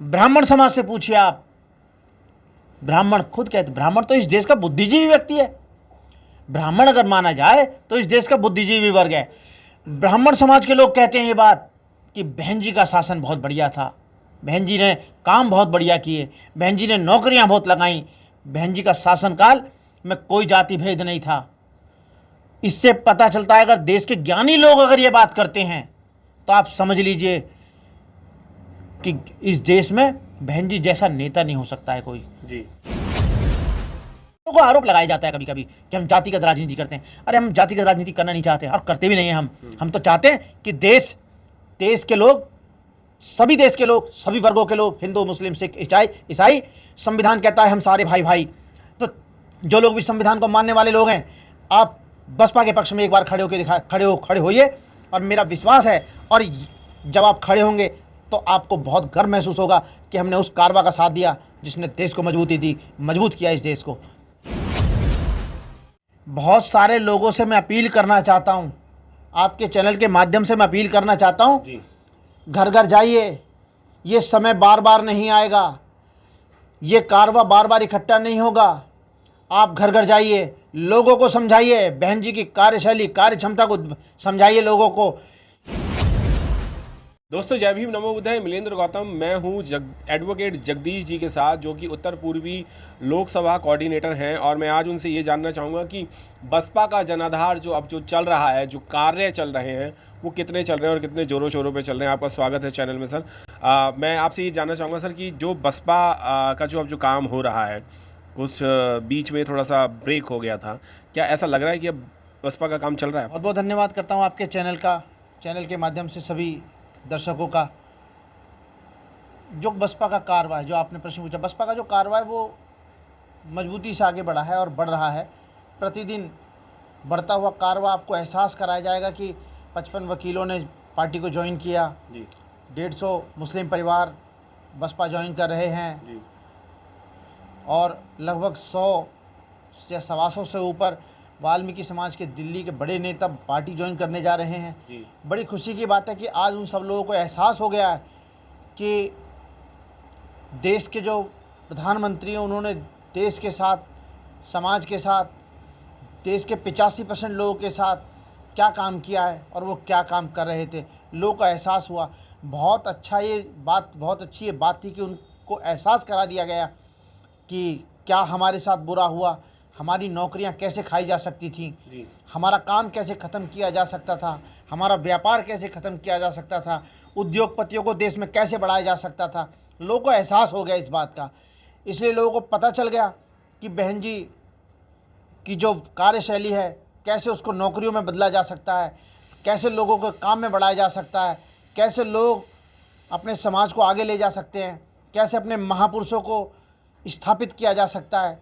ब्राह्मण समाज से पूछिए आप, ब्राह्मण खुद कहते, ब्राह्मण तो इस देश का बुद्धिजीवी व्यक्ति है। ब्राह्मण अगर माना जाए तो इस देश का बुद्धिजीवी वर्ग है। ब्राह्मण समाज के लोग कहते हैं ये बात कि बहन जी का शासन बहुत बढ़िया था, बहन जी ने काम बहुत बढ़िया किए, बहन जी ने नौकरियां बहुत लगाई, बहन जी का शासनकाल में कोई जाति भेद नहीं था। इससे पता चलता है अगर देश के ज्ञानी लोग अगर ये बात करते हैं तो आप समझ लीजिए कि इस देश में बहन जी जैसा नेता नहीं हो सकता है कोई जी। को आरोप लगाया जाता है कभी कभी कि हम जातिगत राजनीति करते हैं। अरे हम जातिगत राजनीति करना नहीं चाहते और करते भी नहीं हैं। हम तो चाहते हैं कि देश के लोग, सभी देश के लोग, सभी वर्गों के लोग, हिंदू, मुस्लिम, सिख, ईसाई, संविधान कहता है हम सारे भाई भाई। तो जो लोग भी संविधान को मानने वाले लोग हैं, आप बसपा के पक्ष में एक बार खड़े होइए और मेरा विश्वास है, और जब आप खड़े होंगे तो आपको बहुत गर्व महसूस होगा कि हमने उस कारवा का साथ दिया जिसने देश को मजबूती दी, मजबूत किया इस देश को। बहुत सारे लोगों से मैं अपील करना चाहता हूं, आपके चैनल के माध्यम से मैं अपील करना चाहता हूं, घर घर जाइए। ये समय बार बार नहीं आएगा, ये कारवा बार बार इकट्ठा नहीं होगा। आप घर घर जाइए, लोगों को समझाइए, बहन जी की कार्यशैली, कार्य क्षमता को समझाइए लोगों को। दोस्तों जय भीम, नमो बुद्धाय। मिलेंद्र गौतम मैं हूँ एडवोकेट जगदीश जी के साथ, जो कि उत्तर पूर्वी लोकसभा कोऑर्डिनेटर हैं। और मैं आज उनसे ये जानना चाहूँगा कि बसपा का जनाधार जो चल रहा है, जो कार्य चल रहे हैं, वो कितने चल रहे हैं और कितने ज़ोरों शोरों पे चल रहे हैं। आपका स्वागत है चैनल में सर। मैं आपसे ये जानना चाहूँगा सर कि जो बसपा का जो काम हो रहा है, कुछ बीच में थोड़ा सा ब्रेक हो गया था, क्या ऐसा लग रहा है कि अब बसपा का काम चल रहा है? बहुत बहुत धन्यवाद करता हूँ आपके चैनल के माध्यम से सभी दर्शकों का। जो बसपा का कारवा है, जो आपने प्रश्न पूछा, बसपा का जो कारवा है वो मजबूती से आगे बढ़ा है और बढ़ रहा है। प्रतिदिन बढ़ता हुआ कारवा आपको एहसास कराया जाएगा कि 55 वकीलों ने पार्टी को ज्वाइन किया जी। 150 मुस्लिम परिवार बसपा ज्वाइन कर रहे हैं जी। और लगभग 100 या 125 से ऊपर वाल्मीकि समाज के दिल्ली के बड़े नेता पार्टी ज्वाइन करने जा रहे हैं। जी। बड़ी खुशी की बात है कि आज उन सब लोगों को एहसास हो गया है कि देश के जो प्रधानमंत्री हैं उन्होंने देश के साथ, समाज के साथ, देश के 85% लोगों के साथ क्या काम किया है और वो क्या काम कर रहे थे। लोगों को एहसास हुआ। बहुत अच्छी ये बात थी कि उनको एहसास करा दिया गया कि क्या हमारे साथ बुरा हुआ, हमारी नौकरियां कैसे खाई जा सकती थी, हमारा काम कैसे ख़त्म किया जा सकता था, हमारा व्यापार कैसे ख़त्म किया जा सकता था, उद्योगपतियों को देश में कैसे बढ़ाया जा सकता था। लोगों को एहसास हो गया इस बात का। इसलिए लोगों को पता चल गया कि बहन जी की जो कार्यशैली है, कैसे उसको नौकरियों में बदला जा सकता है, कैसे लोगों को काम में बढ़ाया जा सकता है, कैसे लोग अपने समाज को आगे ले जा सकते हैं, कैसे अपने महापुरुषों को स्थापित किया जा सकता है,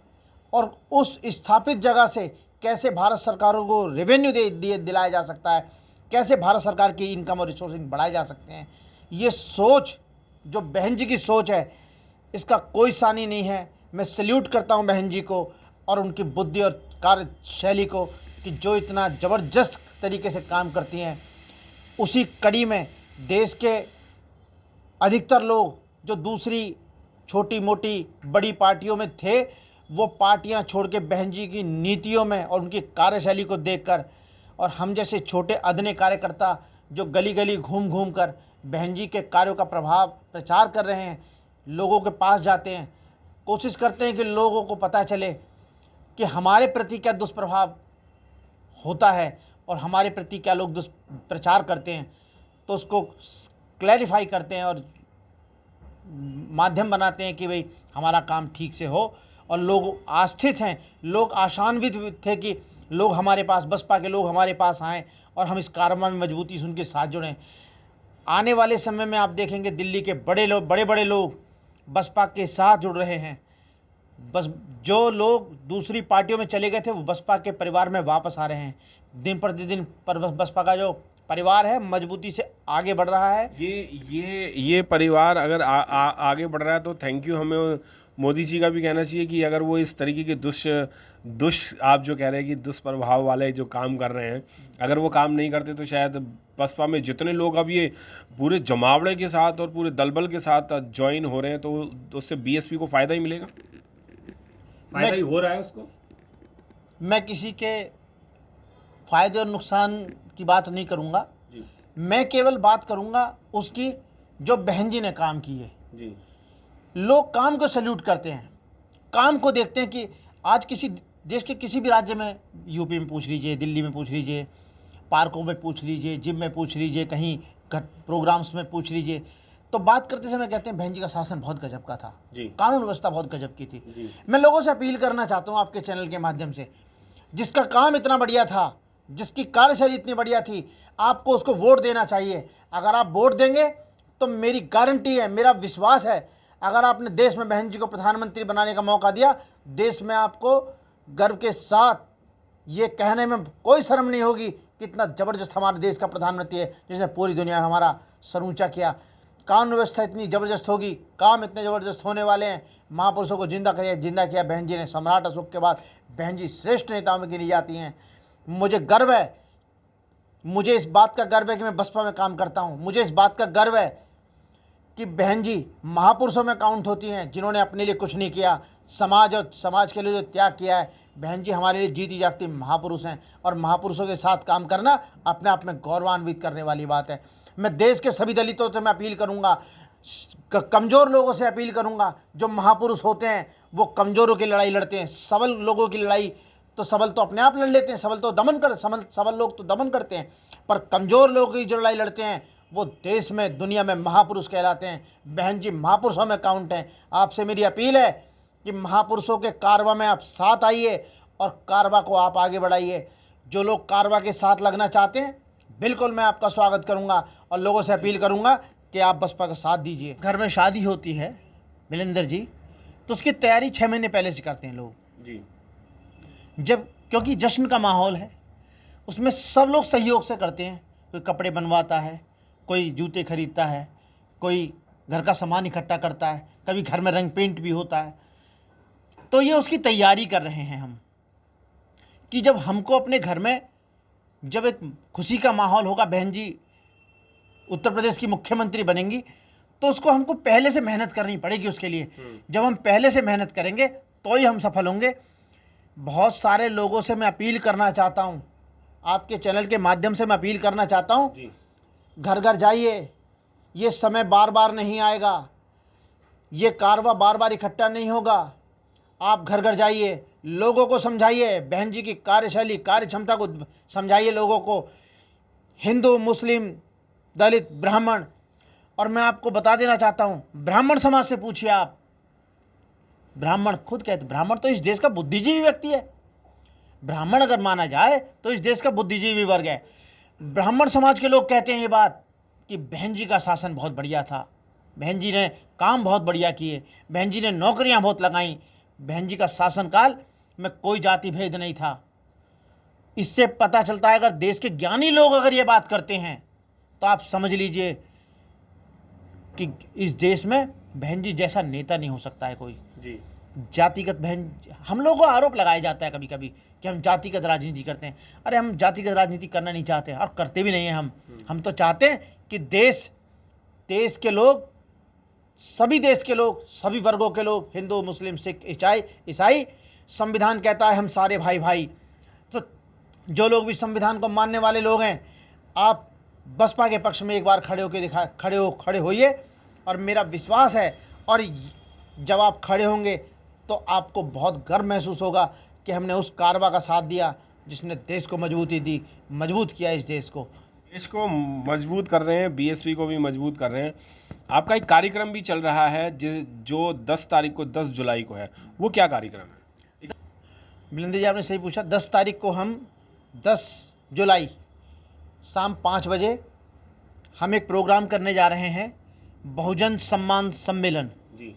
और उस स्थापित जगह से कैसे भारत सरकारों को रेवेन्यू दिलाया जा सकता है, कैसे भारत सरकार की इनकम और रिसोर्सिंग बढ़ाए जा सकते हैं। ये सोच जो बहन जी की सोच है, इसका कोई सानी नहीं है। मैं सैल्यूट करता हूं बहन जी को और उनकी बुद्धि और कार्यशैली को कि जो इतना ज़बरदस्त तरीके से काम करती हैं। उसी कड़ी में देश के अधिकतर लोग जो दूसरी छोटी मोटी बड़ी पार्टियों में थे, वो पार्टियां छोड़ के बहन जी की नीतियों में और उनकी कार्यशैली को देखकर, और हम जैसे छोटे अदने कार्यकर्ता जो गली गली घूम घूम कर बहन जी के कार्यों का प्रचार कर रहे हैं, लोगों के पास जाते हैं, कोशिश करते हैं कि लोगों को पता चले कि हमारे प्रति क्या दुष्प्रभाव होता है और हमारे प्रति क्या लोग दुष्प्रचार करते हैं, तो उसको क्लैरिफाई करते हैं और माध्यम बनाते हैं कि भाई हमारा काम ठीक से हो। और लोग आस्थित हैं, लोग आशान्वित थे कि लोग हमारे पास, बसपा के लोग हमारे पास आएँ और हम इस कारवा में मजबूती से उनके साथ जुड़ें। आने वाले समय में आप देखेंगे दिल्ली के बड़े बड़े लोग बसपा के साथ जुड़ रहे हैं। बस जो लोग दूसरी पार्टियों में चले गए थे वो बसपा के परिवार में वापस आ रहे हैं। दिन प्रतिदिन पर बसपा का जो परिवार है मजबूती से आगे बढ़ रहा है। ये परिवार अगर आगे बढ़ रहा है तो थैंक यू। हमें मोदी जी का भी कहना चाहिए कि अगर वो इस तरीके के आप जो कह रहे हैं कि दुष्प्रभाव वाले जो काम कर रहे हैं, अगर वो काम नहीं करते तो शायद बसपा में जितने लोग अब ये पूरे जमावड़े के साथ और पूरे दलबल के साथ ज्वाइन हो रहे हैं, तो उससे बीएसपी को फ़ायदा ही मिलेगा, फ़ायदा ही हो रहा है उसको। मैं किसी के फ़ायदे और नुकसान की बात नहीं करूँगा, मैं केवल बात करूँगा उसकी जो बहन जी ने काम की है। जी, लोग काम को सैल्यूट करते हैं, काम को देखते हैं कि आज किसी देश के किसी भी राज्य में, यूपी में पूछ लीजिए, दिल्ली में पूछ लीजिए, पार्कों में पूछ लीजिए, जिम में पूछ लीजिए, कहीं प्रोग्राम्स में पूछ लीजिए, तो बात करते समय कहते हैं बहन जी का शासन बहुत गजब का था, कानून व्यवस्था बहुत गजब की थी। मैं लोगों से अपील करना चाहता हूँ आपके चैनल के माध्यम से, जिसका काम इतना बढ़िया था, जिसकी कार्यशैली इतनी बढ़िया थी, आपको उसको वोट देना चाहिए। अगर आप वोट देंगे तो मेरी गारंटी है, मेरा विश्वास है, अगर आपने देश में बहन जी को प्रधानमंत्री बनाने का मौका दिया, देश में आपको गर्व के साथ ये कहने में कोई शर्म नहीं होगी कि इतना ज़बरदस्त हमारे देश का प्रधानमंत्री है जिसने पूरी दुनिया में हमारा सर ऊँचा किया। कानून व्यवस्था इतनी ज़बरदस्त होगी, काम इतने ज़बरदस्त होने वाले हैं, महापुरुषों को जिंदा किया बहन जी ने। सम्राट अशोक के बाद बहन जी श्रेष्ठ नेताओं में गिनी जाती हैं। मुझे गर्व है, मुझे इस बात का गर्व है कि मैं बसपा में काम करता हूँ। मुझे इस बात का गर्व है कि बहन जी महापुरुषों में काउंट होती हैं, जिन्होंने अपने लिए कुछ नहीं किया, समाज और समाज के लिए जो त्याग किया है। बहन जी हमारे लिए जीती जागती महापुरुष हैं, और महापुरुषों के साथ काम करना अपने आप में गौरवान्वित करने वाली बात है। मैं देश के सभी दलितों से मैं अपील करूंगा, कमज़ोर लोगों से अपील करूंगा, जो महापुरुष होते हैं वो कमज़ोरों की लड़ाई लड़ते हैं, सबल लोगों की लड़ाई तो सबल तो अपने आप लड़ लेते हैं, सबल लोग तो दमन करते हैं, पर कमज़ोर लोगों की जो लड़ाई लड़ते हैं वो देश में दुनिया में महापुरुष कहलाते हैं। बहन जी महापुरुषों में काउंट हैं। आपसे मेरी अपील है कि महापुरुषों के कारवा में आप साथ आइए और कारवा को आप आगे बढ़ाइए। जो लोग कारवा के साथ लगना चाहते हैं, बिल्कुल मैं आपका स्वागत करूंगा और लोगों से अपील करूंगा कि आप बसपा का साथ दीजिए। घर में शादी होती है मिलिंदर जी, तो उसकी तैयारी 6 महीने पहले से करते हैं लोग जी, क्योंकि जश्न का माहौल है, उसमें सब लोग सहयोग से करते हैं। कोई कपड़े बनवाता है, कोई जूते खरीदता है, कोई घर का सामान इकट्ठा करता है, कभी घर में रंग पेंट भी होता है। तो ये उसकी तैयारी कर रहे हैं हम, कि जब हमको अपने घर में जब एक खुशी का माहौल होगा, बहन जी उत्तर प्रदेश की मुख्यमंत्री बनेंगी, तो उसको हमको पहले से मेहनत करनी पड़ेगी उसके लिए। जब हम पहले से मेहनत करेंगे तो ही हम सफल होंगे। बहुत सारे लोगों से मैं अपील करना चाहता हूँ, आपके चैनल के माध्यम से मैं अपील करना चाहता हूँ, घर घर जाइए। ये समय बार बार नहीं आएगा, ये कारवा बार बार इकट्ठा नहीं होगा। आप घर घर जाइए, लोगों को समझाइए, बहन जी की कार्यशैली, कार्य क्षमता को समझाइए लोगों को, हिंदू, मुस्लिम, दलित, ब्राह्मण। और मैं आपको बता देना चाहता हूँ, ब्राह्मण समाज से पूछिए आप, ब्राह्मण खुद कहते, ब्राह्मण तो इस देश का बुद्धिजीवी व्यक्ति है। ब्राह्मण अगर माना जाए तो इस देश का बुद्धिजीवी वर्ग है। ब्राह्मण समाज के लोग कहते हैं ये बात कि बहन जी का शासन बहुत बढ़िया था, बहन जी ने काम बहुत बढ़िया किए, बहन जी ने नौकरियां बहुत लगाई, बहन जी का शासनकाल में कोई जाति भेद नहीं था। इससे पता चलता है, अगर देश के ज्ञानी लोग अगर ये बात करते हैं तो आप समझ लीजिए कि इस देश में बहन जी जैसा नेता नहीं हो सकता है कोई। जी, जातिगत बहन, हम लोगों को आरोप लगाया जाता है कभी कभी कि हम जातिगत राजनीति करते हैं। अरे हम जातिगत राजनीति करना नहीं चाहते और करते भी नहीं हैं। हम तो चाहते हैं कि देश के लोग, सभी देश के लोग, सभी वर्गों के लोग, हिंदू, मुस्लिम, सिख, ईसाई, संविधान कहता है हम सारे भाई भाई। तो जो लोग भी संविधान को मानने वाले लोग हैं, आप बसपा के पक्ष में एक बार खड़े होइए, और मेरा विश्वास है, और जब आप खड़े होंगे तो आपको बहुत गर्व महसूस होगा कि हमने उस कारवा का साथ दिया जिसने देश को मजबूती दी, मजबूत किया इस देश को मजबूत कर रहे हैं, बीएसपी को भी मजबूत कर रहे हैं। आपका एक कार्यक्रम भी चल रहा है जो 10 तारीख को, 10 जुलाई को है, वो क्या कार्यक्रम है? मिलिंद जी आपने सही पूछा। 10 तारीख को हम 10 जुलाई शाम 5 बजे हम एक प्रोग्राम करने जा रहे हैं, बहुजन सम्मान सम्मेलन। जी,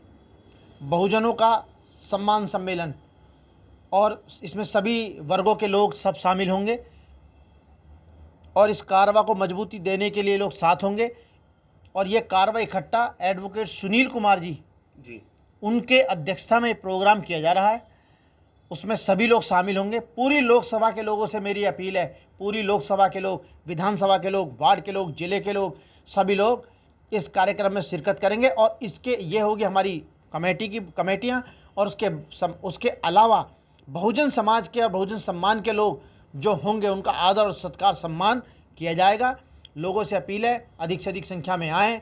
बहुजनों का सम्मान सम्मेलन, और इसमें सभी वर्गों के लोग सब शामिल होंगे, और इस कारवा को मजबूती देने के लिए लोग साथ होंगे। और ये कारवा इकट्ठा एडवोकेट सुनील कुमार जी, उनके अध्यक्षता में प्रोग्राम किया जा रहा है। उसमें सभी लोग शामिल होंगे। पूरी लोकसभा के लोगों से मेरी अपील है, पूरी लोकसभा के लोग, विधानसभा के लोग, वार्ड के लोग, जिले के लोग, सभी लोग इस कार्यक्रम में शिरकत करेंगे। और इसके ये होगी हमारी कमेटियाँ, और उसके अलावा बहुजन समाज के और बहुजन सम्मान के लोग जो होंगे उनका आदर और सत्कार सम्मान किया जाएगा। लोगों से अपील है अधिक से अधिक संख्या में आएँ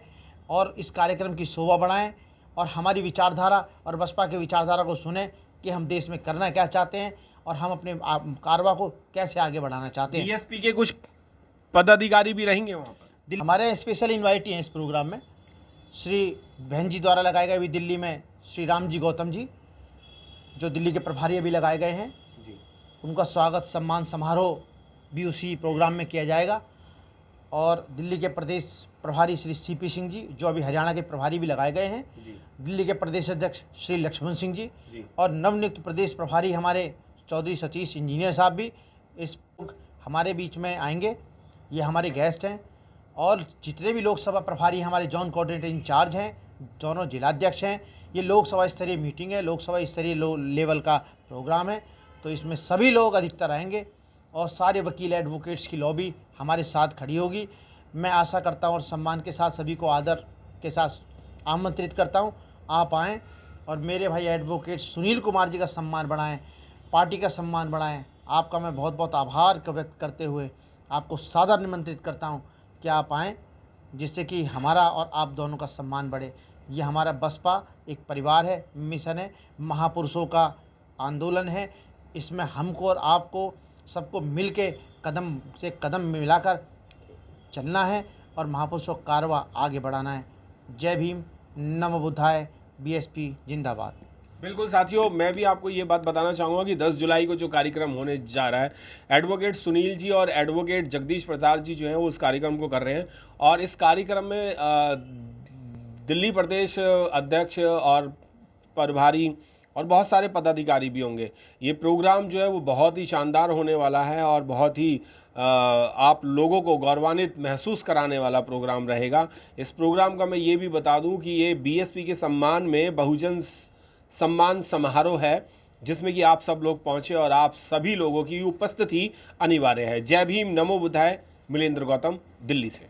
और इस कार्यक्रम की शोभा बढ़ाएं और हमारी विचारधारा और बसपा की विचारधारा को सुने कि हम देश में करना क्या चाहते हैं और हम अपने कारवा को कैसे आगे बढ़ाना चाहते हैं। बीएसपी के कुछ पदाधिकारी भी रहेंगे वहाँ पर? हमारे स्पेशल इन्वाइटी हैं इस प्रोग्राम में। श्री बहन जी द्वारा लगाए गए अभी दिल्ली में श्री राम जी गौतम जी जो दिल्ली के प्रभारी अभी लगाए गए हैं जी, उनका स्वागत सम्मान समारोह भी उसी प्रोग्राम में किया जाएगा। और दिल्ली के प्रदेश प्रभारी श्री सीपी सिंह जी जो अभी हरियाणा के प्रभारी भी लगाए गए हैं, दिल्ली के प्रदेश अध्यक्ष श्री लक्ष्मण सिंह जी और नवनियुक्त प्रदेश प्रभारी हमारे चौधरी सतीश इंजीनियर साहब भी इस हमारे बीच में आएंगे। ये हमारे गेस्ट हैं। और जितने भी लोकसभा प्रभारी हमारे जोन कोऑर्डिनेटर इंचार्ज हैं, दोनों जिलाध्यक्ष हैं, ये लोकसभा स्तरीय मीटिंग है, लोकसभा स्तरीय लेवल का प्रोग्राम है, तो इसमें सभी लोग अधिकतर आएंगे और सारे वकील एडवोकेट्स की लॉबी हमारे साथ खड़ी होगी। मैं आशा करता हूँ और सम्मान के साथ सभी को आदर के साथ आमंत्रित करता हूँ, आप आएँ और मेरे भाई एडवोकेट सुनील कुमार जी का सम्मान बढ़ाएं, पार्टी का सम्मान बढ़ाएं। आपका मैं बहुत बहुत आभार व्यक्त करते हुए आपको सादर निमंत्रित करता हूँ कि आप आएँ, जिससे कि हमारा और आप दोनों का सम्मान बढ़े। ये हमारा बसपा एक परिवार है, मिशन है, महापुरुषों का आंदोलन है। इसमें हमको और आपको सबको मिल के कदम से कदम मिलाकर चलना है और महापुरुषों का कारवा आगे बढ़ाना है। जय भीम, नमो बुद्धाय, बीएसपी जिंदाबाद। बिल्कुल साथियों, मैं भी आपको ये बात बताना चाहूँगा कि 10 जुलाई को जो कार्यक्रम होने जा रहा है, एडवोकेट सुनील जी और एडवोकेट जगदीश प्रसाद जी जो हैं वो उस कार्यक्रम को कर रहे हैं। और इस कार्यक्रम में दिल्ली प्रदेश अध्यक्ष और प्रभारी और बहुत सारे पदाधिकारी भी होंगे। ये प्रोग्राम जो है वो बहुत ही शानदार होने वाला है और बहुत ही आप लोगों को गौरवान्वित महसूस कराने वाला प्रोग्राम रहेगा। इस प्रोग्राम का मैं ये भी बता दूं कि ये बीएसपी के सम्मान में बहुजन सम्मान समारोह है, जिसमें कि आप सब लोग पहुंचे और आप सभी लोगों की उपस्थिति अनिवार्य है। जय भीम, नमो बुद्धाय। मिलेंद्र गौतम, दिल्ली से।